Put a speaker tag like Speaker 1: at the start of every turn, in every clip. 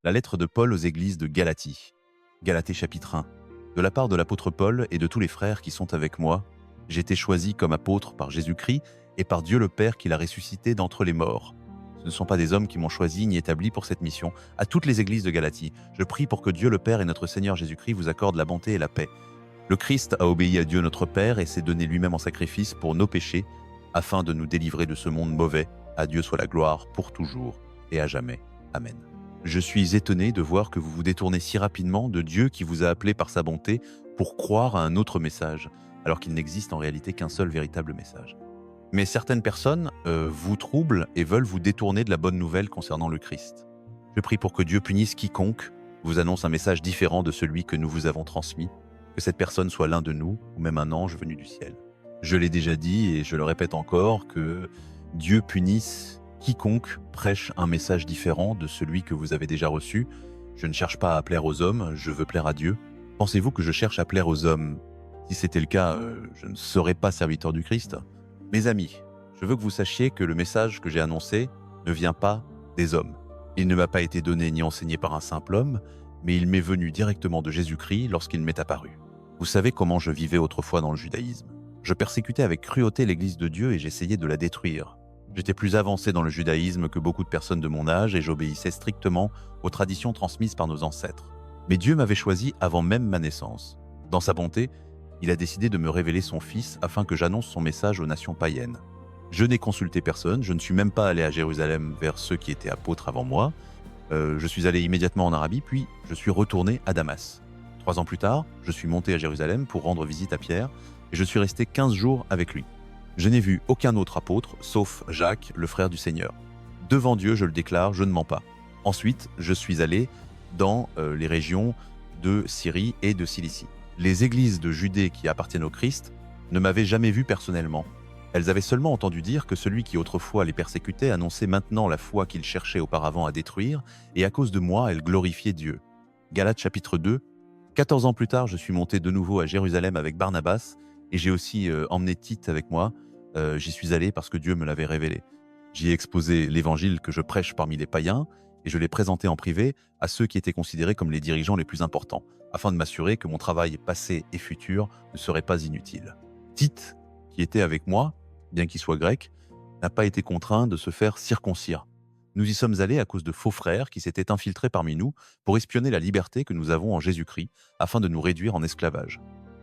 Speaker 1: La lettre de Paul aux églises de Galatie. Galatie chapitre 1. De la part de l'apôtre Paul et de tous les frères qui sont avec moi, j'ai été choisi comme apôtre par Jésus-Christ et par Dieu le Père qui l'a ressuscité d'entre les morts. Ce ne sont pas des hommes qui m'ont choisi ni établi pour cette mission. À toutes les églises de Galatie, je prie pour que Dieu le Père et notre Seigneur Jésus-Christ vous accordent la bonté et la paix. Le Christ a obéi à Dieu notre Père et s'est donné lui-même en sacrifice pour nos péchés, afin de nous délivrer de ce monde mauvais. À Dieu soit la gloire pour toujours et à jamais. Amen. Je suis étonné de voir que vous vous détournez si rapidement de Dieu qui vous a appelé par sa bonté pour croire à un autre message, alors qu'il n'existe en réalité qu'un seul véritable message. Mais certaines personnes vous troublent et veulent vous détourner de la bonne nouvelle concernant le Christ. Je prie pour que Dieu punisse quiconque vous annonce un message différent de celui que nous vous avons transmis, que cette personne soit l'un de nous ou même un ange venu du ciel. Je l'ai déjà dit et je le répète encore que Dieu punisse quiconque prêche un message différent de celui que vous avez déjà reçu. Je ne cherche pas à plaire aux hommes, je veux plaire à Dieu. Pensez-vous que je cherche à plaire aux hommes? Si c'était le cas, je ne serais pas serviteur du Christ. Mes amis, je veux que vous sachiez que le message que j'ai annoncé ne vient pas des hommes. Il ne m'a pas été donné ni enseigné par un simple homme, mais il m'est venu directement de Jésus-Christ lorsqu'il m'est apparu. Vous savez comment je vivais autrefois dans le judaïsme. Je persécutais avec cruauté l'Église de Dieu et j'essayais de la détruire. J'étais plus avancé dans le judaïsme que beaucoup de personnes de mon âge et j'obéissais strictement aux traditions transmises par nos ancêtres. Mais Dieu m'avait choisi avant même ma naissance. Dans sa bonté, il a décidé de me révéler son Fils afin que j'annonce son message aux nations païennes. Je n'ai consulté personne, je ne suis même pas allé à Jérusalem vers ceux qui étaient apôtres avant moi. Je suis allé immédiatement en Arabie, puis je suis retourné à Damas. 3 ans plus tard, je suis monté à Jérusalem pour rendre visite à Pierre et je suis resté 15 jours avec lui. Je n'ai vu aucun autre apôtre, sauf Jacques, le frère du Seigneur. Devant Dieu, je le déclare, je ne mens pas. Ensuite, je suis allé dans les régions de Syrie et de Cilicie. Les églises de Judée qui appartiennent au Christ ne m'avaient jamais vu personnellement. Elles avaient seulement entendu dire que celui qui autrefois les persécutait annonçait maintenant la foi qu'il cherchait auparavant à détruire, et à cause de moi, elles glorifiaient Dieu. Galates chapitre 2. 14 ans plus tard, je suis monté de nouveau à Jérusalem avec Barnabas, et j'ai aussi emmené Tite avec moi. J'y suis allé parce que Dieu me l'avait révélé. J'y ai exposé l'évangile que je prêche parmi les païens, et je l'ai présenté en privé à ceux qui étaient considérés comme les dirigeants les plus importants, afin de m'assurer que mon travail passé et futur ne serait pas inutile. Tite, qui était avec moi, bien qu'il soit grec, n'a pas été contraint de se faire circoncire. Nous y sommes allés à cause de faux frères qui s'étaient infiltrés parmi nous pour espionner la liberté que nous avons en Jésus-Christ, afin de nous réduire en esclavage.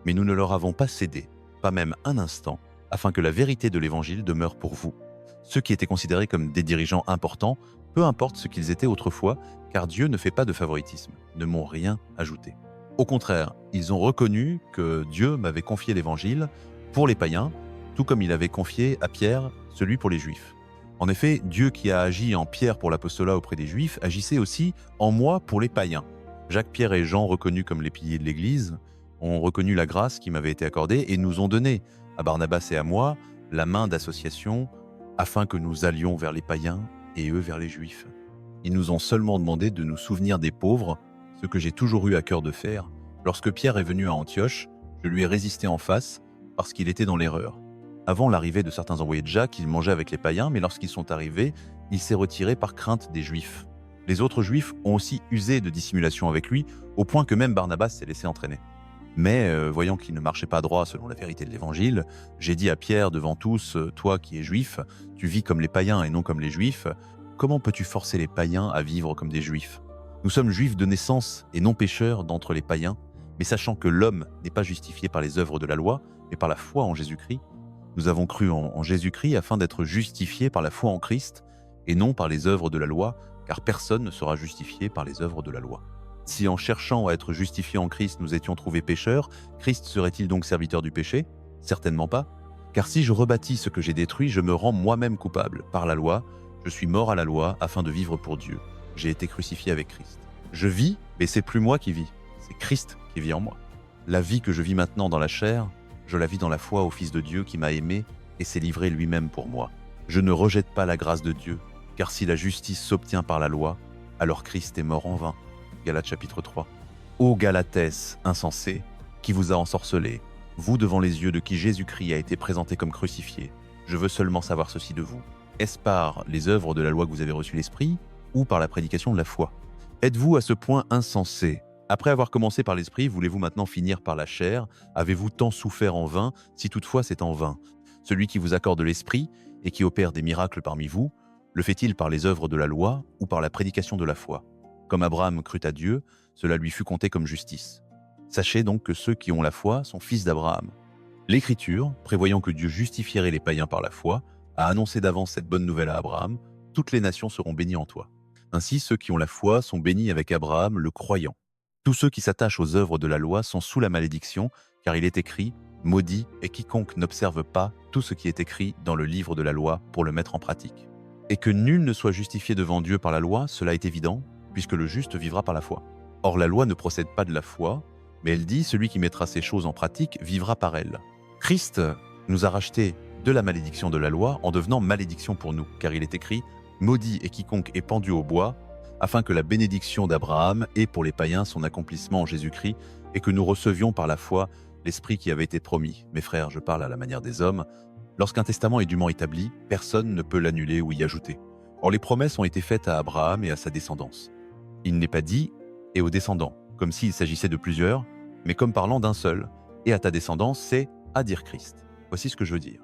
Speaker 1: Mais nous ne leur avons pas cédé, pas même un instant, afin que la vérité de l'évangile demeure pour vous. Ceux qui étaient considérés comme des dirigeants importants, peu importe ce qu'ils étaient autrefois, car Dieu ne fait pas de favoritisme, ne m'ont rien ajouté. Au contraire, ils ont reconnu que Dieu m'avait confié l'évangile pour les païens, tout comme il avait confié à Pierre celui pour les Juifs. En effet, Dieu qui a agi en Pierre pour l'apostolat auprès des Juifs, agissait aussi en moi pour les païens. Jacques, Pierre et Jean, reconnus comme les piliers de l'Église, ont reconnu la grâce qui m'avait été accordée et nous ont donné, à Barnabas et à moi, la main d'association afin que nous allions vers les païens et eux vers les Juifs. Ils nous ont seulement demandé de nous souvenir des pauvres, ce que j'ai toujours eu à cœur de faire. Lorsque Pierre est venu à Antioche, je lui ai résisté en face parce qu'il était dans l'erreur. Avant l'arrivée de certains envoyés de Jacques, il mangeait avec les païens, mais lorsqu'ils sont arrivés, il s'est retiré par crainte des Juifs. Les autres Juifs ont aussi usé de dissimulation avec lui, au point que même Barnabas s'est laissé entraîner. Mais voyant qu'il ne marchait pas droit selon la vérité de l'Évangile, j'ai dit à Pierre devant tous, « Toi qui es juif, tu vis comme les païens et non comme les juifs. Comment peux-tu forcer les païens à vivre comme des juifs? Nous sommes juifs de naissance et non pécheurs d'entre les païens, mais sachant que l'homme n'est pas justifié par les œuvres de la loi, mais par la foi en Jésus-Christ. Nous avons cru en Jésus-Christ afin d'être justifiés par la foi en Christ et non par les œuvres de la loi, car personne ne sera justifié par les œuvres de la loi. Si en cherchant à être justifiés en Christ nous étions trouvés pécheurs, Christ serait-il donc serviteur du péché? Certainement pas. Car si je rebâtis ce que j'ai détruit, je me rends moi-même coupable. Par la loi, je suis mort à la loi afin de vivre pour Dieu. J'ai été crucifié avec Christ. Je vis, mais c'est plus moi qui vis, c'est Christ qui vit en moi. La vie que je vis maintenant dans la chair, je la vis dans la foi au Fils de Dieu qui m'a aimé et s'est livré lui-même pour moi. Je ne rejette pas la grâce de Dieu, car si la justice s'obtient par la loi, alors Christ est mort en vain. Galates chapitre 3. Ô Galatès insensé, qui vous a ensorcelé, vous devant les yeux de qui Jésus-Christ a été présenté comme crucifié, je veux seulement savoir ceci de vous. Est-ce par les œuvres de la loi que vous avez reçu l'Esprit, ou par la prédication de la foi? Êtes-vous à ce point insensé? Après avoir commencé par l'esprit, voulez-vous maintenant finir par la chair? Avez-vous tant souffert en vain, si toutefois c'est en vain? Celui qui vous accorde l'esprit et qui opère des miracles parmi vous, le fait-il par les œuvres de la loi ou par la prédication de la foi? Comme Abraham crut à Dieu, cela lui fut compté comme justice. Sachez donc que ceux qui ont la foi sont fils d'Abraham. L'Écriture, prévoyant que Dieu justifierait les païens par la foi, a annoncé d'avance cette bonne nouvelle à Abraham: toutes les nations seront bénies en toi. Ainsi, ceux qui ont la foi sont bénis avec Abraham, le croyant. Tous ceux qui s'attachent aux œuvres de la loi sont sous la malédiction, car il est écrit: maudit est quiconque n'observe pas tout ce qui est écrit dans le livre de la loi pour le mettre en pratique. Et que nul ne soit justifié devant Dieu par la loi, cela est évident, puisque le juste vivra par la foi. Or la loi ne procède pas de la foi, mais elle dit: celui qui mettra ces choses en pratique vivra par elles. Christ nous a rachetés de la malédiction de la loi en devenant malédiction pour nous, car il est écrit: maudit est quiconque est pendu au bois, afin que la bénédiction d'Abraham ait pour les païens son accomplissement en Jésus-Christ, et que nous recevions par la foi l'Esprit qui avait été promis. Mes frères, je parle à la manière des hommes. Lorsqu'un testament est dûment établi, personne ne peut l'annuler ou y ajouter. Or les promesses ont été faites à Abraham et à sa descendance. Il n'est pas dit « et aux descendants », comme s'il s'agissait de plusieurs, mais comme parlant d'un seul, et à ta descendance, c'est à dire Christ. Voici ce que je veux dire.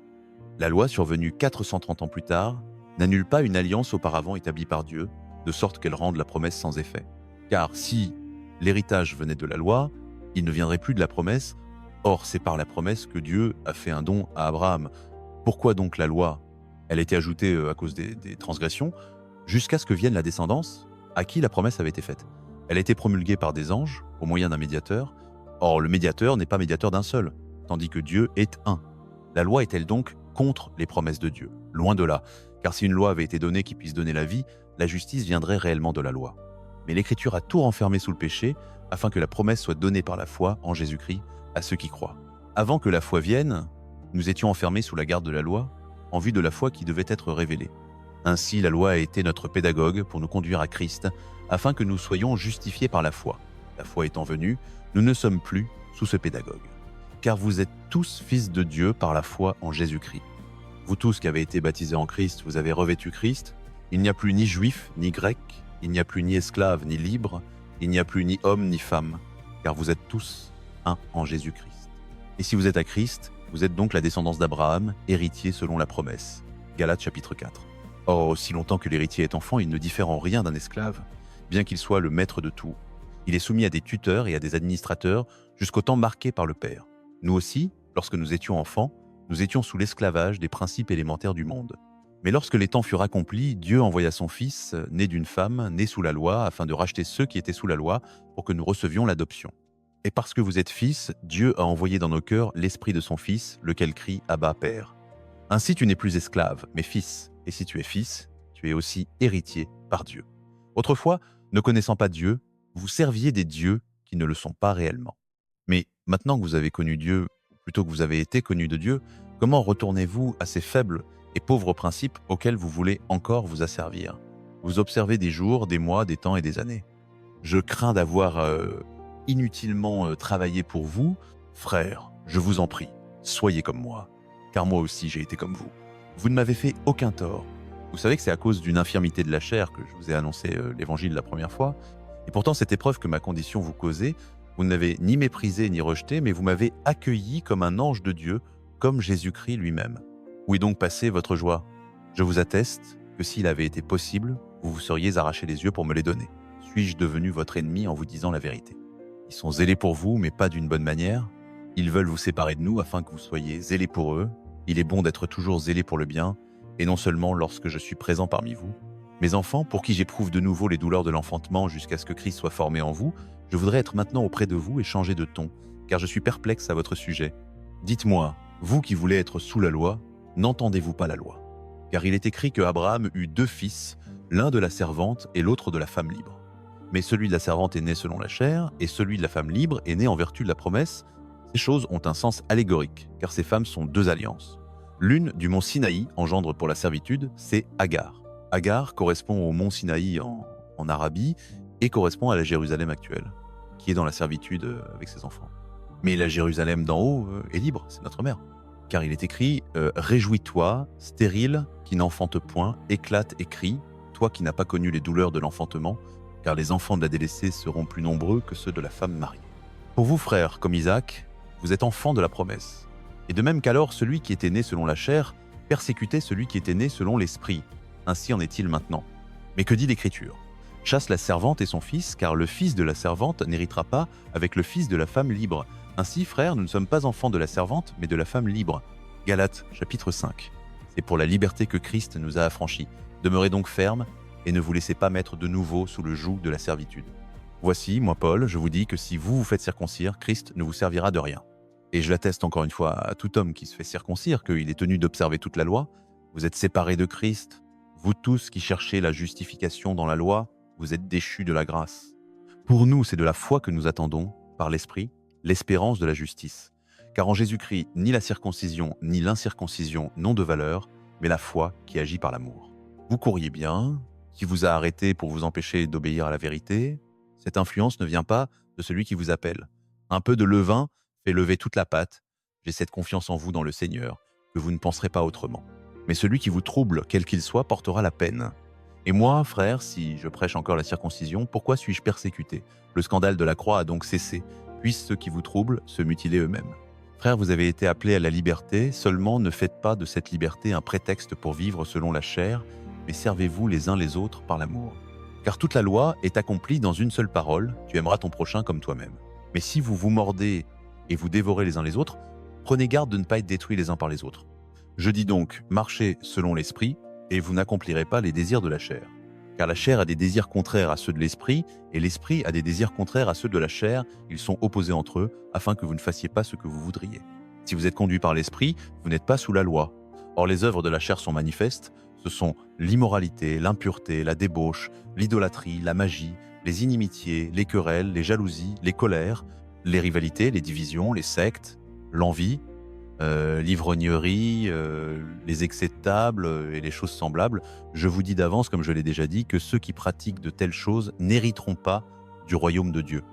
Speaker 1: La loi, survenue 430 ans plus tard, n'annule pas une alliance auparavant établie par Dieu, de sorte qu'elle rende la promesse sans effet. Car si l'héritage venait de la loi, il ne viendrait plus de la promesse. Or, c'est par la promesse que Dieu a fait un don à Abraham. Pourquoi donc la loi? Elle a été ajoutée à cause des transgressions, jusqu'à ce que vienne la descendance à qui la promesse avait été faite. Elle a été promulguée par des anges, au moyen d'un médiateur. Or, le médiateur n'est pas médiateur d'un seul, tandis que Dieu est un. La loi est-elle donc contre les promesses de Dieu? Loin de là, car si une loi avait été donnée qui puisse donner la vie, la justice viendrait réellement de la loi. Mais l'Écriture a tout renfermé sous le péché, afin que la promesse soit donnée par la foi en Jésus-Christ à ceux qui croient. Avant que la foi vienne, nous étions enfermés sous la garde de la loi, en vue de la foi qui devait être révélée. Ainsi, la loi a été notre pédagogue pour nous conduire à Christ, afin que nous soyons justifiés par la foi. La foi étant venue, nous ne sommes plus sous ce pédagogue. Car vous êtes tous fils de Dieu par la foi en Jésus-Christ. Vous tous qui avez été baptisés en Christ, vous avez revêtu Christ. Il n'y a plus ni juif, ni grec, il n'y a plus ni esclave, ni libre, il n'y a plus ni homme, ni femme, car vous êtes tous un en Jésus-Christ. Et si vous êtes à Christ, vous êtes donc la descendance d'Abraham, héritier selon la promesse. Galates chapitre 4. Or, aussi longtemps que l'héritier est enfant, il ne diffère en rien d'un esclave, bien qu'il soit le maître de tout. Il est soumis à des tuteurs et à des administrateurs jusqu'au temps marqué par le Père. Nous aussi, lorsque nous étions enfants, nous étions sous l'esclavage des principes élémentaires du monde. Mais lorsque les temps furent accomplis, Dieu envoya son Fils, né d'une femme, né sous la loi, afin de racheter ceux qui étaient sous la loi, pour que nous recevions l'adoption. Et parce que vous êtes fils, Dieu a envoyé dans nos cœurs l'Esprit de son Fils, lequel crie « Abba, Père ». Ainsi tu n'es plus esclave, mais fils. Et si tu es fils, tu es aussi héritier par Dieu. Autrefois, ne connaissant pas Dieu, vous serviez des dieux qui ne le sont pas réellement. Mais maintenant que vous avez connu Dieu, ou plutôt que vous avez été connu de Dieu, comment retournez-vous à ces faibles et pauvres principes auxquels vous voulez encore vous asservir? Vous observez des jours, des mois, des temps et des années. Je crains d'avoir inutilement travaillé pour vous. Frères, je vous en prie, soyez comme moi, car moi aussi j'ai été comme vous. Vous ne m'avez fait aucun tort. Vous savez que c'est à cause d'une infirmité de la chair que je vous ai annoncé l'évangile la première fois. Et pourtant, cette épreuve que ma condition vous causait, vous ne l'avez ni méprisée ni rejetée, mais vous m'avez accueilli comme un ange de Dieu, comme Jésus-Christ lui-même. Où est donc passée votre joie? Je vous atteste que s'il avait été possible, vous vous seriez arraché les yeux pour me les donner. Suis-je devenu votre ennemi en vous disant la vérité? Ils sont zélés pour vous, mais pas d'une bonne manière. Ils veulent vous séparer de nous afin que vous soyez zélés pour eux. Il est bon d'être toujours zélé pour le bien, et non seulement lorsque je suis présent parmi vous. Mes enfants, pour qui j'éprouve de nouveau les douleurs de l'enfantement jusqu'à ce que Christ soit formé en vous, je voudrais être maintenant auprès de vous et changer de ton, car je suis perplexe à votre sujet. Dites-moi, vous qui voulez être sous la loi, n'entendez-vous pas la loi? Car il est écrit que Abraham eut 2 fils, l'un de la servante et l'autre de la femme libre. Mais celui de la servante est né selon la chair, et celui de la femme libre est né en vertu de la promesse. Ces choses ont un sens allégorique, car ces femmes sont 2 alliances. L'une du mont Sinaï engendre pour la servitude, c'est Agar. Agar correspond au mont Sinaï en Arabie et correspond à la Jérusalem actuelle, qui est dans la servitude avec ses enfants. Mais la Jérusalem d'en haut est libre, c'est notre mère. Car il est écrit « Réjouis-toi, stérile, qui n'enfante point, éclate et crie, toi qui n'as pas connu les douleurs de l'enfantement, car les enfants de la délaissée seront plus nombreux que ceux de la femme mariée. Pour vous, frères, comme Isaac, vous êtes enfants de la promesse. Et de même qu'alors celui qui était né selon la chair persécutait celui qui était né selon l'esprit. Ainsi en est-il maintenant. Mais que dit l'Écriture? Chasse la servante et son fils, car le fils de la servante n'héritera pas avec le fils de la femme libre. Ainsi, frères, nous ne sommes pas enfants de la servante, mais de la femme libre. Galates, chapitre 5. C'est pour la liberté que Christ nous a affranchis. Demeurez donc fermes et ne vous laissez pas mettre de nouveau sous le joug de la servitude. Voici, moi Paul, je vous dis que si vous vous faites circoncire, Christ ne vous servira de rien. Et je l'atteste encore une fois à tout homme qui se fait circoncire, qu'il est tenu d'observer toute la loi. Vous êtes séparés de Christ. Vous tous qui cherchez la justification dans la loi, vous êtes déchus de la grâce. Pour nous, c'est de la foi que nous attendons, par l'Esprit, l'espérance de la justice. Car en Jésus-Christ, ni la circoncision ni l'incirconcision n'ont de valeur, mais la foi qui agit par l'amour. Vous courriez bien, qui vous a arrêté pour vous empêcher d'obéir à la vérité. Cette influence ne vient pas de celui qui vous appelle. Un peu de levain fait lever toute la pâte. J'ai cette confiance en vous dans le Seigneur, que vous ne penserez pas autrement. Mais celui qui vous trouble, quel qu'il soit, portera la peine. Et moi, frère, si je prêche encore la circoncision, pourquoi suis-je persécuté? Le scandale de la croix a donc cessé. Puissent ceux qui vous troublent se mutiler eux-mêmes. Frères, vous avez été appelés à la liberté, seulement ne faites pas de cette liberté un prétexte pour vivre selon la chair, mais servez-vous les uns les autres par l'amour. Car toute la loi est accomplie dans une seule parole, tu aimeras ton prochain comme toi-même. Mais si vous vous mordez et vous dévorez les uns les autres, prenez garde de ne pas être détruits les uns par les autres. Je dis donc, marchez selon l'esprit, et vous n'accomplirez pas les désirs de la chair. Car la chair a des désirs contraires à ceux de l'esprit, et l'esprit a des désirs contraires à ceux de la chair, ils sont opposés entre eux, afin que vous ne fassiez pas ce que vous voudriez. Si vous êtes conduit par l'esprit, vous n'êtes pas sous la loi. Or les œuvres de la chair sont manifestes, ce sont l'immoralité, l'impureté, la débauche, l'idolâtrie, la magie, les inimitiés, les querelles, les jalousies, les colères, les rivalités, les divisions, les sectes, l'envie, l'ivrognerie, les excès de table et les choses semblables. Je vous dis d'avance, comme je l'ai déjà dit, que ceux qui pratiquent de telles choses n'hériteront pas du royaume de Dieu.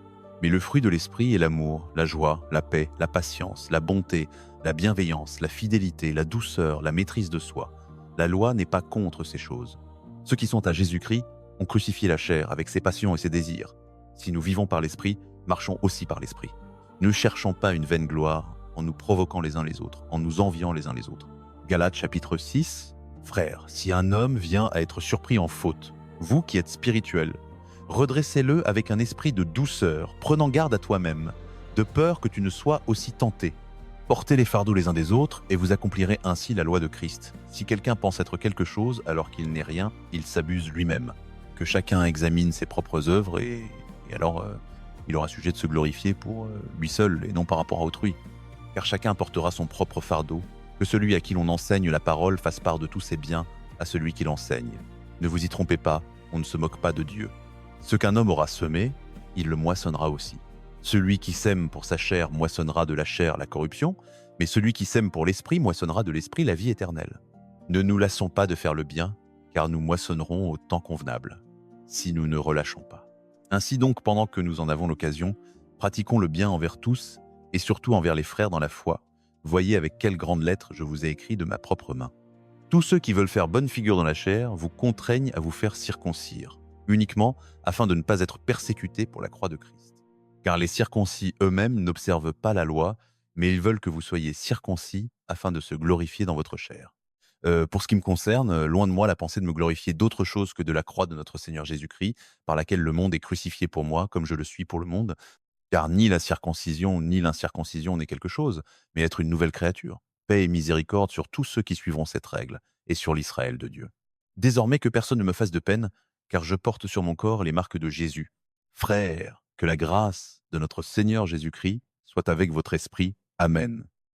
Speaker 1: Mais le fruit de l'esprit est l'amour, la joie, la paix, la patience, la bonté, la bienveillance, la fidélité, la douceur, la maîtrise de soi. La loi n'est pas contre ces choses. Ceux qui sont à Jésus-Christ ont crucifié la chair avec ses passions et ses désirs. Si nous vivons par l'esprit, marchons aussi par l'esprit. Ne cherchons pas une vaine gloire en nous provoquant les uns les autres, en nous enviant les uns les autres. Galates chapitre 6. Frères, si un homme vient à être surpris en faute, vous qui êtes spirituels, redressez-le avec un esprit de douceur, prenant garde à toi-même, de peur que tu ne sois aussi tenté. Portez les fardeaux les uns des autres, et vous accomplirez ainsi la loi de Christ. Si quelqu'un pense être quelque chose alors qu'il n'est rien, il s'abuse lui-même. Que chacun examine ses propres œuvres, et alors il aura sujet de se glorifier pour lui seul, et non par rapport à autrui. Car chacun portera son propre fardeau, que celui à qui l'on enseigne la parole fasse part de tous ses biens à celui qui l'enseigne. Ne vous y trompez pas, on ne se moque pas de Dieu. Ce qu'un homme aura semé, il le moissonnera aussi. Celui qui sème pour sa chair moissonnera de la chair la corruption, mais celui qui sème pour l'esprit moissonnera de l'esprit la vie éternelle. Ne nous lassons pas de faire le bien, car nous moissonnerons au temps convenable, si nous ne relâchons pas. Ainsi donc, pendant que nous en avons l'occasion, pratiquons le bien envers tous, et surtout envers les frères dans la foi. Voyez avec quelle grande lettre je vous ai écrit de ma propre main. Tous ceux qui veulent faire bonne figure dans la chair vous contraignent à vous faire circoncire, uniquement afin de ne pas être persécutés pour la croix de Christ. Car les circoncis eux-mêmes n'observent pas la loi, mais ils veulent que vous soyez circoncis afin de se glorifier dans votre chair. Pour ce qui me concerne, loin de moi la pensée de me glorifier d'autre chose que de la croix de notre Seigneur Jésus-Christ, par laquelle le monde est crucifié pour moi, comme je le suis pour le monde. Car ni la circoncision ni l'incirconcision n'est quelque chose, mais être une nouvelle créature. Paix et miséricorde sur tous ceux qui suivront cette règle, et sur l'Israël de Dieu. Désormais que personne ne me fasse de peine, car je porte sur mon corps les marques de Jésus. Frères, que la grâce de notre Seigneur Jésus-Christ soit avec votre esprit. Amen.